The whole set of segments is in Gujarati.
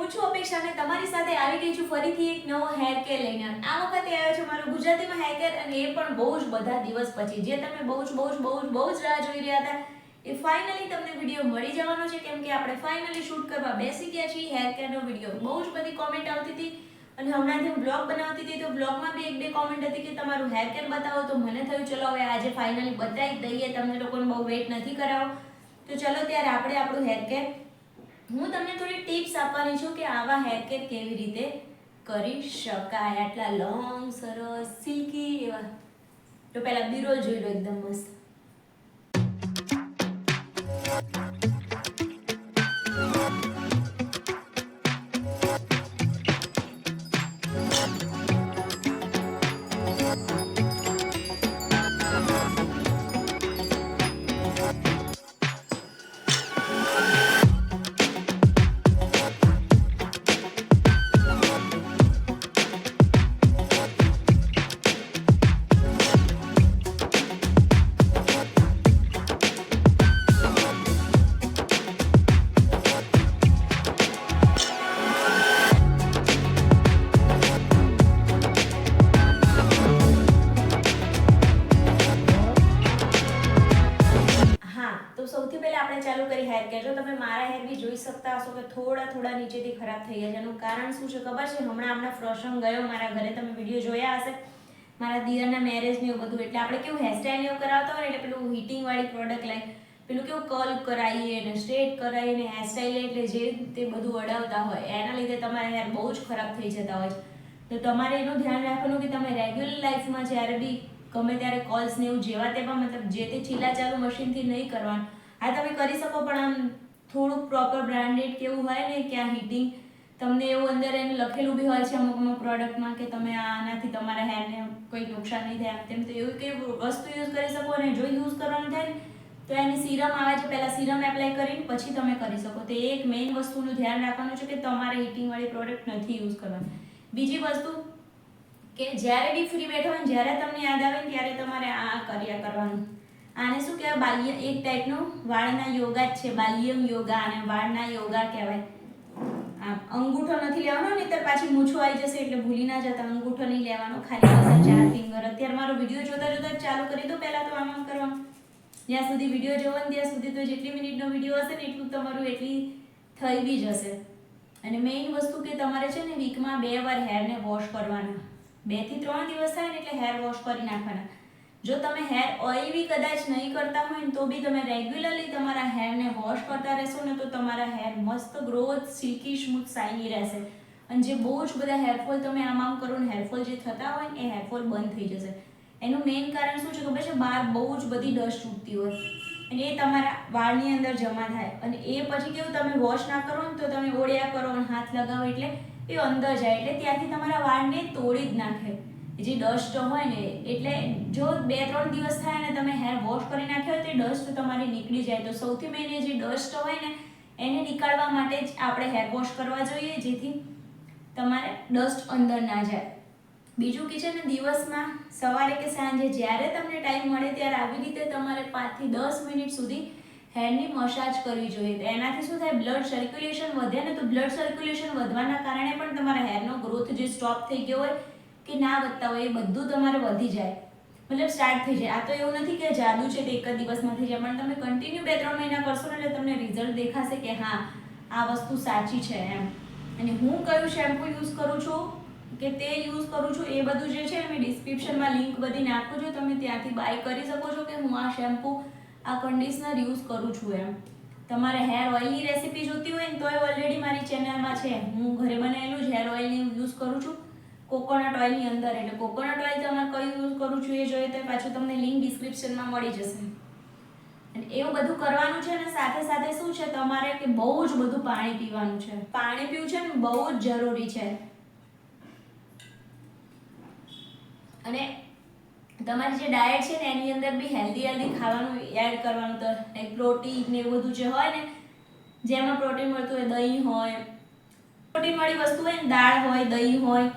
હું છું અપેક્ષા અને તમારી સાથે આવી ગઈ છું ફરીથી એક નવો હેર કેર લઈને. આ વખતે આવ્યો છે મારો ગુજરાતીમાં હેર કેર અને એ પણ બહુ જ બધા દિવસ પછી. જે તમે બહુ જ રાહ જોઈ રહ્યા હતા એ ફાઇનલી તમને વિડીયો મળી જવાનો છે, કેમ કે આપણે ફાઇનલી શૂટ કરવા બેસી ગયા છીએ હેર કેરનો વિડીયો. બહુ જ બધી કોમેન્ટ આવતી હતી અને હમણાંથી હું બ્લોગ બનાવતી હતી તો બ્લોગમાં બી એક બે કોમેન્ટ હતી કે તમારું હેર કેર બતાવો, તો મને થયું ચલો હવે આજે ફાઇનલી બતાવી દઈએ, તમને લોકોને બહુ વેઇટ નથી કરાવો. તો ચલો ત્યારે આપણે આપણું હેર કેર, હું તમને થોડી ટિપ્સ આપવાની છું કે આવા હેર કેર કેવી રીતે કરી શકાય આટલા લોંગ સરસ સિલ્કી એવા. તો પહેલા બીરોલ જોઈ લો એકદમ મસ્ત. સૌથી પહેલા આપણે ચાલુ કરી હેર કેર. જો તમે મારા હેર બી જોઈ શકતા હશો કે થોડા નીચેથી ખરાબ થઈ ગયા છે. એનું કારણ શું છે ખબર છે? હમણાં પ્રસંગ ગયો મારા ઘરે, તમે વિડીયો જોયા હશે મારા દિયરના મેરેજ ને એવું બધું. એટલે આપણે કેવું હેરસ્ટાઈલ એવું કરાવતા હોય એટલે પેલું હીટિંગ વાળી પ્રોડક્ટ લાવી પેલું કેવું કર્લ કરાવીએ ને સ્ટ્રેટ કરાવીને હેરસ્ટાઈલ એટલે જે તે બધું અડાવતા હોય એના લીધે તમારા હેર બહુ જ ખરાબ થઈ જતા હોય છે. તો તમારે એનું ધ્યાન રાખવાનું કે તમે રેગ્યુલર લાઈફમાં જ્યારે બી ગમે ત્યારે કોલ્સ ને એવું જેવા તેવા મતલબ જે તે ચીલા ચાલુ મશીનથી નહીં કરવાનું. આ તમે કરી શકો પણ આમ થોડુંક પ્રોપર બ્રાન્ડેડ કેવું હોય ને કે આ હીટિંગ તમને એવું અંદર એને લખેલું બી હોય છે અમુક પ્રોડક્ટમાં કે તમે આનાથી તમારા હેરને કોઈ નુકસાન નહીં થાય તેમ. તો એવું કઈ વસ્તુ યુઝ કરી શકો અને જો યુઝ કરવાનું થાય ને તો એની સીરમ આવે છે, પહેલાં સીરમ એપ્લાય કરીને પછી તમે કરી શકો. તો એક મેઇન વસ્તુનું ધ્યાન રાખવાનું છે કે તમારે હીટિંગવાળી પ્રોડક્ટ નથી યુઝ કરવાની. બીજી વસ્તુ કે જ્યારે બી ફ્રી બેઠો હોય ને જ્યારે તમને યાદ આવે ને ત્યારે તમારે આ કર્યા કરવાનું. આને શું કહેવાય? બાલ્ય, એક ટાઈપનું વાળના યોગા જ છે, બાલ્યમ યોગા અને વાળના યોગા કહેવાય. અંગૂઠો નથી લેવાનો ને તો પાછી મૂછો આવી જશે એટલે ભૂલી ના જતા. અંગૂઠો નહીં લેવાનો, ખાલી 4 ફિંગર. અત્યારે મારો વિડીયો જોતા ચાલુ કરી દો. પહેલા તો આમ કરવાનું. જ્યાં સુધી વિડીયો જોવો ને ત્યાં સુધી તો જેટલી મિનિટનો વિડીયો હશે ને એટલું તમારું એટલી થઈ બી જશે. અને મેઇન વસ્તુ કે તમારે છે ને વીકમાં 2 વાર હેરને વોશ કરવાના. 2 થી 3 દિવસ થાય ને એટલે હેર વોશ કરી નાખવાના. જો તમે હેર ઓઇલ બી કદાચ નહીં કરતા હોય ને તો બી તમે રેગ્યુલરલી તમારા હેરને વોશ કરતા રહેશો ને તો તમારા હેર મસ્ત ગ્રોથ, સિલ્કી, સ્મૂથ, શાઇની રહેશે. અને જે બહુ જ બધા હેરફોલ તમે આમ કરો ને હેરફોલ જે થતા હોય ને એ હેરફોલ બંધ થઈ જશે. એનું મેઇન કારણ શું છે ખબર છે? બહાર બહુ જ બધી ડસ્ટ ઉડતી હોય અને એ તમારા વાળની અંદર જમા થાય અને એ પછી કેવું તમે વોશ ના કરો ને તો તમે ઓળ્યા કરો અને હાથ લગાવો એટલે એ અંદર જાય એટલે ત્યાંથી તમારા વાળને તોડી જ નાખે જે ડસ્ટ હોય ને. એટલે જો 2-3 દિવસ થાય ને તમે હેર વોશ કરી નાખ્યો હોય તો ડસ્ટ તમારી નીકળી જાય. તો સૌથી મેઇન જે ડસ્ટ હોય ને એને નીકાળવા માટે જ આપણે હેર વોશ કરવા જોઈએ, જેથી તમારે ડસ્ટ અંદર ના જાય. બીજું કે છે ને દિવસમાં સવારે કે સાંજે જ્યારે તમને ટાઈમ મળે ત્યારે આવી રીતે તમારે 5 થી 10 મિનિટ સુધી હેરની મસાજ કરવી જોઈએ. તો એનાથી શું થાય? બ્લડ સર્ક્યુલેશન વધે ને તો બ્લડ સર્ક્યુલેશન વધવાના કારણે પણ તમારા હેરનો ગ્રોથ જે સ્ટોપ થઈ ગયો હોય કે ના વધતા હોય એ બધું તમારે વધી જાય, મતલબ સ્ટાર્ટ થઈ જાય. આ તો એવું નથી કે જાદુ છે તે એક જ દિવસમાં થઈ જાય, પણ તમે કન્ટિન્યુ 2-3 મહિના કરશો ને એટલે તમને રિઝલ્ટ દેખાશે કે હા આ વસ્તુ સાચી છે એમ. અને હું કયું શેમ્પુ યુઝ કરું છું કે તે યુઝ કરું છું એ બધું જે છે મેં ડિસ્ક્રિપ્શનમાં લિંક બધી નાખું છું, તમે ત્યાંથી બાય કરી શકો છો કે હું આ શેમ્પુ, આ કન્ડિશનર યુઝ કરું છું એમ. તમારે હેર ઓઇલની રેસીપી જોતી હોય ને તોય ઓલરેડી મારી ચેનલમાં છે. હું ઘરે બનાવેલું જ હેર ઓઇલની યુઝ કરું છું કોકોનટ ઓઇલની અંદર. એટલે કોકોનટ ઓઇલ તમારે કયું યુઝ કરું છું એ જોઈએ તો પાછું તમને લિંક ડિસ્ક્રિપ્શનમાં મળી જશે. અને એવું બધું કરવાનું છે ને સાથે સાથે શું છે તમારે કે બહુ જ બધું પાણી પીવાનું છે. પાણી પીવું છે ને બહુ જ જરૂરી છે. અને તમારી જે ડાયટ છે ને એની અંદર બી હેલ્ધી ખાવાનું એડ કરવાનું. તો લાઈક પ્રોટીન ને એવું બધું જે હોય ને જેમાં પ્રોટીન મળતું હોય, દહીં હોય, પ્રોટીનવાળી વસ્તુ હોય ને, દાળ હોય, દહીં હોય,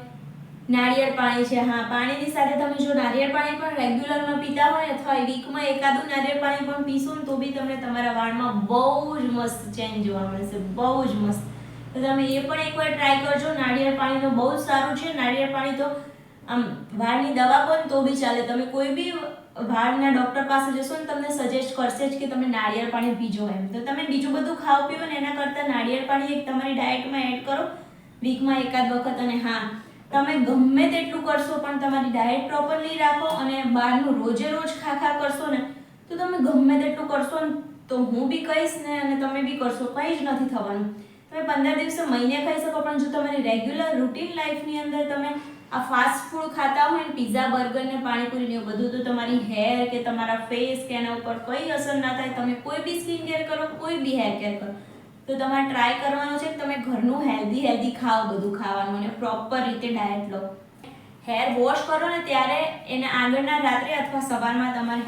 નાળિયેર પાણી છે. હા, પાણીની સાથે તમે જો નાળિયેર પાણી પણ રેગ્યુલરમાં પીતા હોય અથવા વીકમાં એકાદું નાળિયેર પાણી પણ પીશો ને તો બી તમને તમારા વાળમાં બહુ જ મસ્ત ચેન્જ જોવા મળશે. બહુ જ મસ્ત. તો તમે એ પણ એકવાર ટ્રાય કરજો. નાળિયેર પાણી તો બહુ જ સારું છે. નાળિયેર પાણી તો આમ વાળની દવા પણ તો બી ચાલે. તમે કોઈ બી વાળના ડૉક્ટર પાસે જશો ને તમને સજેસ્ટ કરશે જ કે તમે નાળિયેર પાણી પીજો એમ. તો તમે બીજું બધું ખાઓ પીવો ને એના કરતાં નાળિયેર પાણી એક તમારી ડાયટમાં એડ કરો વીકમાં એકાદ વખત. અને હા, તમે ગમે તેટલું કરશો પણ તમારી ડાયટ પ્રોપરલી રાખો અને બહારનું રોજે રોજ ખા કરશો ને તો તમે ગમે તેટલું કરશો ને તો હું બી કહીશ ને અને તમે બી કરશો, કંઈ જ નથી થવાનું. તમે 15 દિવસે મહિને ખાઈ શકો પણ જો તમારી રેગ્યુલર રૂટીન લાઈફની અંદર તમે આ ફાસ્ટ ફૂડ ખાતા હોય ને પીઝા બર્ગર ને પાણીપુરી ને એવું બધું, તો તમારી હેર કે તમારા ફેસ કે એના ઉપર કંઈ અસર ના થાય. તમે કોઈ બી સ્કિન કેર કરો, કોઈ બી હેર કેર કરો, તો તમારે ટ્રાય કરવાનું છે કે તમે ઘરનું હેલ્ધી ખાઓ, બધું ખાવાનું અને પ્રોપર રીતે ડાયટ લો. હેર વોશ કરો ને ત્યારે એને આગળના રાત્રે અથવા સવારમાં તમારે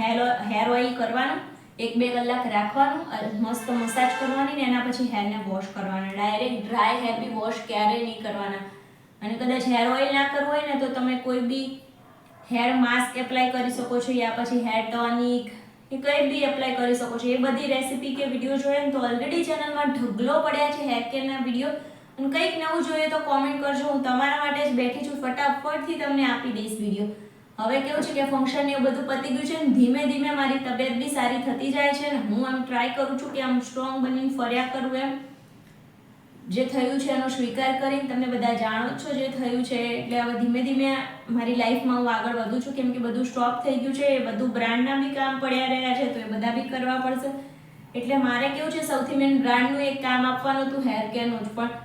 હેર ઓઇલ કરવાનું, 1-2 કલાક રાખવાનું, મસ્ત મસાજ કરવાની ને એના પછી હેરને વોશ કરવાના. ડાયરેક્ટ ડ્રાય હેર બી વોશ ક્યારેય નહીં કરવાના. અને કદાચ હેર ઓઇલ ના કરવું હોય ને તો તમે કોઈ બી હેર માસ્ક એપ્લાય કરી શકો છો યા પછી હેર ટોનિક કે કંઈ બી એપ્લાય કરી શકો છો. એ બધી રેસીપી કે વિડીયો જોઈએ ને તો ઓલરેડી ચેનલમાં ઢગલો પડ્યા છે હેર કેરના વિડીયો. અને કંઈક નવું જોઈએ તો કોમેન્ટ કરજો, હું તમારા માટે જ બેઠી છું, ફટાફટથી તમને આપી દઈશ વિડીયો. હવે કેવું છે કે ફંક્શન ને એવું બધું પતી ગયું છે ને ધીમે ધીમે મારી તબિયત બી સારી થતી જાય છે ને હું આમ ટ્રાય કરું છું કે આમ સ્ટ્રોંગ બનીને ફર્યા કરું એમ. જે થયું છે એનો સ્વીકાર કરીને તમને બધા જાણો છો જે થયું છે. એટલે હવે ધીમે ધીમે મારી લાઈફમાં હું આગળ વધું છું, કેમ કે બધું સ્ટોપ થઈ ગયું છે. એ બધું બ્રાન્ડના બી કામ પડ્યા રહ્યા છે તો એ બધા બી કરવા પડશે. એટલે મારે કેવું છે સૌથી મેન બ્રાન્ડનું એક કામ આપવાનું હતું હેર કેરનું જ, પણ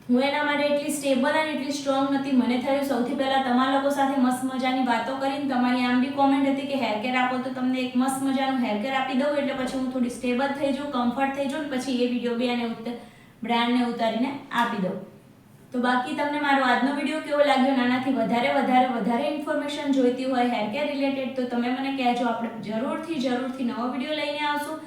હું એના માટે એટલી સ્ટેબલ અને એટલી સ્ટ્રોંગ નથી. મને થયું સૌથી પહેલાં તમારા લોકો સાથે મસ્ત મજાની વાતો કરીને તમારી આમ બી કોમેન્ટ હતી કે હેર કેર આપો તો તમને એક મસ્ત મજાનું હેર કેર આપી દઉં એટલે પછી હું થોડી સ્ટેબલ થઈ જાઉં, કમ્ફર્ટ થઈ જાઉં, પછી એ વિડીયો બી એને બ્રાન્ડને ઉતારીને આપી દઉં. તો બાકી તમને મારો આજનો વિડીયો કેવો લાગ્યો? નાનાથી વધારે ઇન્ફોર્મેશન જોઈતી હોય હેર કેર રિલેટેડ તો તમે મને કહેજો. આપણે જરૂરથી નવો વિડીયો લઈને આવશું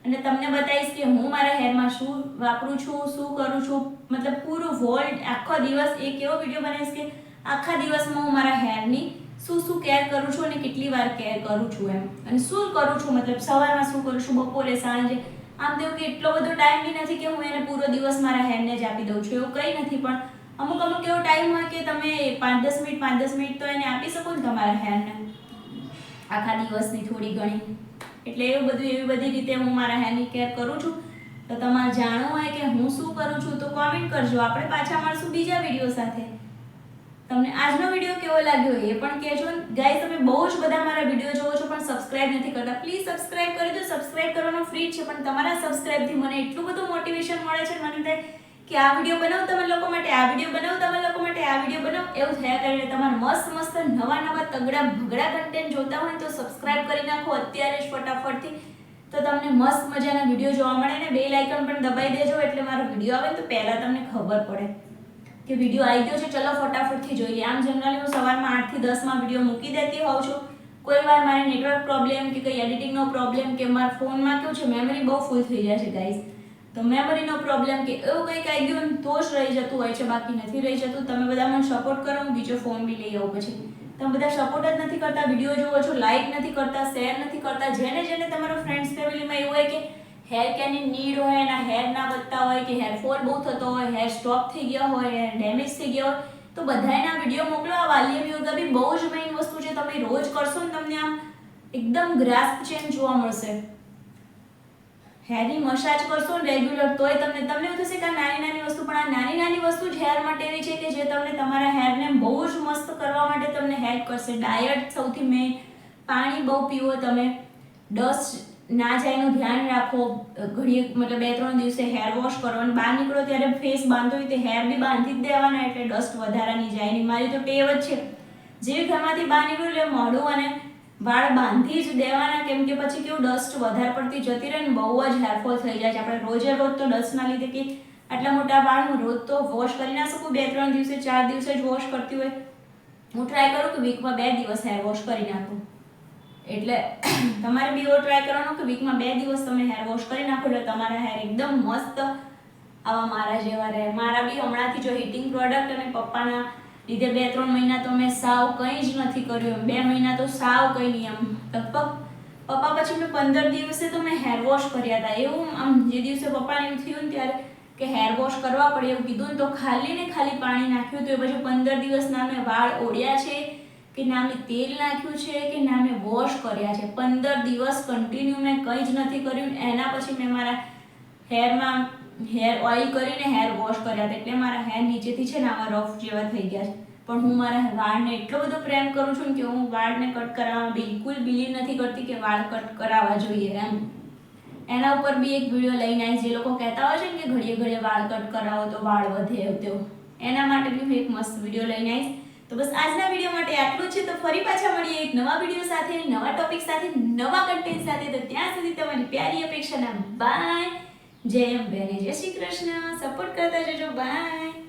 અને તમને બતાવીશ કે હું મારા હેરમાં શું વાપરું છું, શું કરું છું. મતલબ પૂરું વર્લ્ડ આખો દિવસ એક એવો વિડીયો બનાવીશ કે આખા દિવસમાં હું મારા હેરની શું કેર કરું છું અને કેટલી વાર કેર કરું છું એમ, અને શું કરું છું મતલબ સવારમાં શું કરું છું, બપોરે, સાંજે. આમ તેવું કે એટલો બધો ટાઈમ બી નથી કે હું એને પૂરો દિવસ મારા હેરને જ આપી દઉં છું, એવું કંઈ નથી. પણ અમુક એવો ટાઈમ હોય કે તમે 5-10 મિનિટ તો એને આપી શકો ને તમારા હેરને આખા દિવસની થોડી ઘણી. એટલે એવી બધી રીતે હું મારા હેરની કેર કરું છું. તો તમારે જાણવું હોય કે હું શું કરું છું તો કોમેન્ટ કરજો. આપણે પાછા મળશું બીજા વિડીયો સાથે. તમને આજનો વિડીયો કેવો લાગ્યો એ પણ કહેજો. ગાઈસ, તમે બહુ જ બધા મારા વિડીયો જોવો છો પણ સબસ્ક્રાઇબ નથી કરતા. પ્લીઝ સબસ્ક્રાઇબ કરી દો. સબસ્ક્રાઇબ કરવાનો ફ્રી છે, પણ તમારા સબસ્ક્રાઇબથી મને એટલું બધું મોટિવેશન મળે છે. મને થાય કે આ વિડીયો બનાવું તમે લોકો માટે, આ વિડીયો બનાવું તમે લોકો માટે, આ વિડીયો બનાવું, એવું થયા કરીને તમારે મસ્ત નવા તગડા ભગડા કન્ટેન્ટ જોતા હોય તો સબસ્ક્રાઇબ કરી નાખો અત્યારે જ ફટાફટથી. તો તમને મસ્ત મજાના વિડીયો જોવા મળે ને બેલ આઇકન પણ દબાઈ દેજો એટલે મારો વિડીયો આવે તો પહેલા તમને ખબર પડે કે વિડીયો આવી ગયો છે. ચલો ફટાફટથી જોઈએ. આમ જનરલી હું સવારમાં 8 થી 10 માં વિડીયો મૂકી દેતી હોઉં છું. કોઈ વાર મારે નેટવર્ક પ્રોબ્લેમ કે કંઈ એડિટિંગનો પ્રોબ્લેમ કે મારા ફોનમાં કેવું છે મેમરી બહુ ફૂલ થઈ જાય છે ગાઈસ, તો મેમરીનો પ્રોબ્લેમ કે એવું કંઈક આવી ગયું તો જ રહી જતું હોય છે, બાકી નથી રહી જતું. તમે બધા મને સપોર્ટ કરો, હું બીજો ફોન બી લઈ આવું. પછી તમે બધા સપોર્ટ જ નથી કરતા, વિડીયો જોવો છો, લાઈક નથી કરતા, શેર નથી કરતા. જેને તમારા ફ્રેન્ડ્સ ફેમિલીમાં એવું હોય કે હેર કેરની નીડ હોય, એના હેર ના વધતા હોય કે હેર ફોલ બહુ થતો હોય, હેર સ્ટોપ થઈ ગયા હોય, હેર ડેમેજ થઈ ગયા હોય, તો બધાયના વિડીયો મોકલો. આ વાલિયમ યોગા બી બહુ જ મેઇન વસ્તુ છે. તમે રોજ કરશો ને તમને આમ એકદમ ગ્રાસ્પ ચેન્જ જોવા મળશે. હેરની મસાજ કરશો ને રેગ્યુલર તોય તમને એવું થશે કે આ નાની વસ્તુ, પણ આ નાની વસ્તુ જ હેર માટે એવી છે કે જે તમને તમારા હેરને બહુ જ મસ્ત કરવા માટે તમને હેલ્પ કરશે. ડાયટ સૌથી મેઇન, પાણી બહુ પીવો, તમે ડસ્ટ ના જાય એનું ધ્યાન રાખો. ઘણી મતલબ 2-3 દિવસે હેર વોશ કરો અને બહાર નીકળો ત્યારે ફેસ બાંધો હોય તે હેર બી બાંધી જ દેવાના એટલે ડસ્ટ વધારાની જાય નહીં. મારી તો ટેવ જ છે, જેવી ઘરમાંથી બહાર નીકળું એટલે મોઢું અને વાળ બાંધી જ દેવાના, કેમ કે પછી કેવું ડસ્ટ વધારે પડતી જતી રહે ને બહુ જ હેરફોલ થઈ જાય છે. આપણે રોજ તો ડસ્ટના લીધે કે આટલા મોટા વાળ હું રોજ તો વોશ કરી ના શકું. 2-3 દિવસે 4 દિવસે જ વોશ કરતી હોય. હું ટ્રાય કરું કે વીકમાં 2 દિવસ હેર વોશ કરી નાખું. એટલે તમારે બી એવો ટ્રાય કરવાનો કે વીકમાં 2 દિવસ તમે હેર વોશ કરી નાખો એટલે તમારા હેર એકદમ મસ્ત આવા મારા જેવા રહે. મારા બી હમણાંથી જો હીટિંગ પ્રોડક્ટ અને પપ્પાના લીધે 2-3 મહિના તો મેં સાવ કંઈ જ નથી કર્યું. 2 મહિના તો સાવ કંઈ નહીં. આમ લગભગ પપ્પા પછી મેં 15 દિવસે તો મેં હેર વોશ કર્યા હતા. એવું આમ જે દિવસે પપ્પાને એવું થયું ને ત્યારે કે હેર વોશ કરવા પડે એવું કીધું ને તો ખાલી ને ખાલી પાણી નાખ્યું તો એ પછી 15 દિવસના મેં વાળ ઓળ્યા છે કે ના મેં તેલ નાખ્યું છે કે ના મેં વોશ કર્યા છે. 15 દિવસ કન્ટિન્યુ મેં કંઈ જ નથી કર્યું. એના પછી મેં મારા હેરમાં હેર ઓઇલ કરીને હેર વોશ કર્યા હતા એટલે મારા હેર નીચેથી છે ને આવા રફ જેવા થઈ ગયા છે. પણ હું મારા વાળને એટલો બધો પ્રેમ કરું છું કે હું વાળને કટ કરાવવામાં બિલકુલ બિલીવ નથી કરતી કે વાળ કટ કરાવવા જોઈએ એમ. એના ઉપર બી એક વિડીયો લઈને આવીશ. જે લોકો કહેતા હોય છે ને કે ઘડીએ ઘડીએ વાળ કટ કરાવો તો વાળ વધે તેવું, એના માટે બી હું એક મસ્ત વિડીયો લઈને આવીશ. તો બસ આજના વિડીયો માટે આટલું જ છે. તો ફરી પાછા મળીએ એક નવા વિડીયો સાથે, નવા ટોપિક સાથે, નવા કન્ટેન્ટ સાથે. તો ત્યાં સુધી તમારી પ્યારી અપેક્ષાના બાય. જય અંબે, જય શ્રી કૃષ્ણ. સપોર્ટ કરતા જજો. બાય.